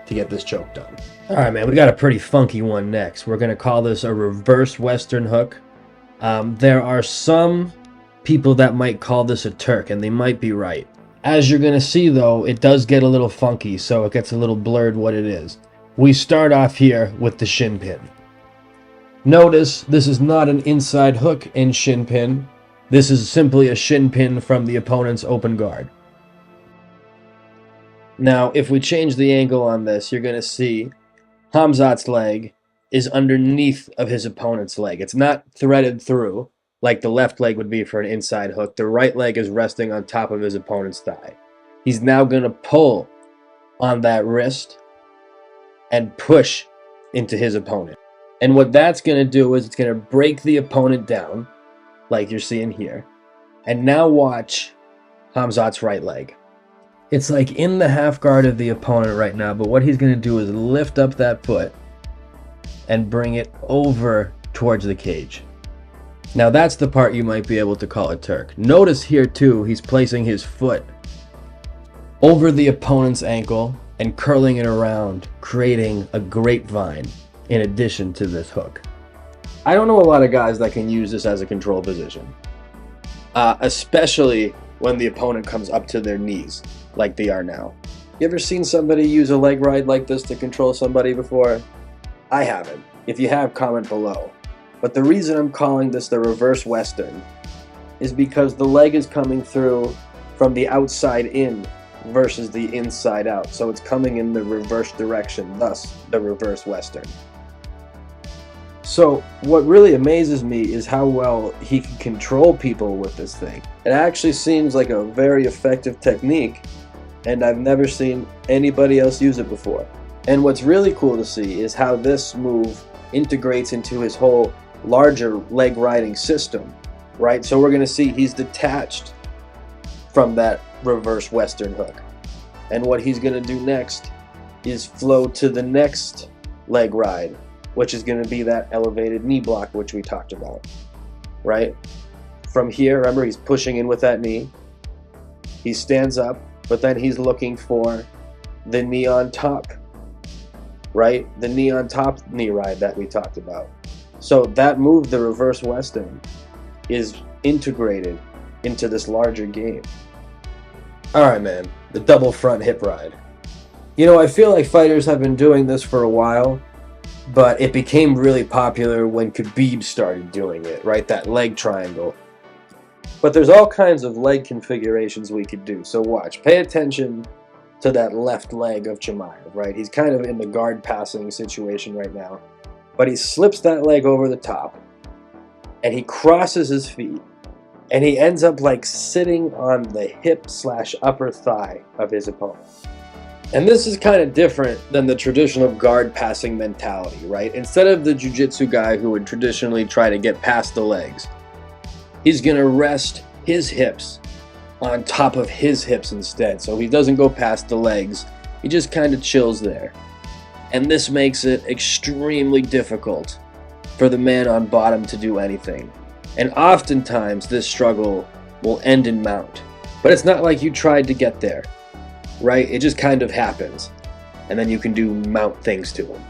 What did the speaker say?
to get this choke done. All right, man, we got a pretty funky one next. We're going to call this a reverse Western hook. There are some people that might call this a Turk, and they might be right. As you're going to see, though, it does get a little funky, so it gets a little blurred what it is. We start off here with the shin pin. Notice this is not an inside hook and shin pin. This is simply a shin pin from the opponent's open guard. Now, if we change the angle on this, you're going to see Khamzat's leg is underneath of his opponent's leg. It's not threaded through like the left leg would be for an inside hook. The right leg is resting on top of his opponent's thigh. He's now going to pull on that wrist and push into his opponent. And what that's going to do is it's going to break the opponent down, like you're seeing here. And now watch Khamzat's right leg. It's like in the half guard of the opponent right now, but what he's going to do is lift up that foot and bring it over towards the cage. Now that's the part you might be able to call a Turk. Notice here too, he's placing his foot over the opponent's ankle and curling it around, creating a grapevine in addition to this hook. I don't know a lot of guys that can use this as a control position, especially when the opponent comes up to their knees like they are now. You ever seen somebody use a leg ride like this to control somebody before? I haven't. If you have, comment below. But the reason I'm calling this the reverse Western is because the leg is coming through from the outside in versus the inside out. So it's coming in the reverse direction, thus the reverse Western. So what really amazes me is how well he can control people with this thing. It actually seems like a very effective technique, and I've never seen anybody else use it before. And what's really cool to see is how this move integrates into his whole larger leg riding system, right? So we're going to see he's detached from that reverse Western hook. And what he's going to do next is flow to the next leg ride, which is going to be that elevated knee block, which we talked about, right? From here, remember, he's pushing in with that knee. He stands up, but then he's looking for the knee on top, right? The knee on top knee ride that we talked about. So that move, the reverse Western, is integrated into this larger game. All right, man, the double front hip ride. You know, I feel like fighters have been doing this for a while, but it became really popular when Khabib started doing it, right? That leg triangle. But there's all kinds of leg configurations we could do. So watch, pay attention to that left leg of Chimaev, right? He's kind of in the guard passing situation right now. But he slips that leg over the top, and he crosses his feet, and he ends up like sitting on the hip / upper thigh of his opponent. And this is kind of different than the traditional guard passing mentality, right? Instead of the jiu-jitsu guy who would traditionally try to get past the legs, he's going to rest his hips on top of his hips instead. So he doesn't go past the legs. He just kind of chills there. And this makes it extremely difficult for the man on bottom to do anything. And oftentimes this struggle will end in mount. But it's not like you tried to get there, right? It just kind of happens. And then you can do mount things to him.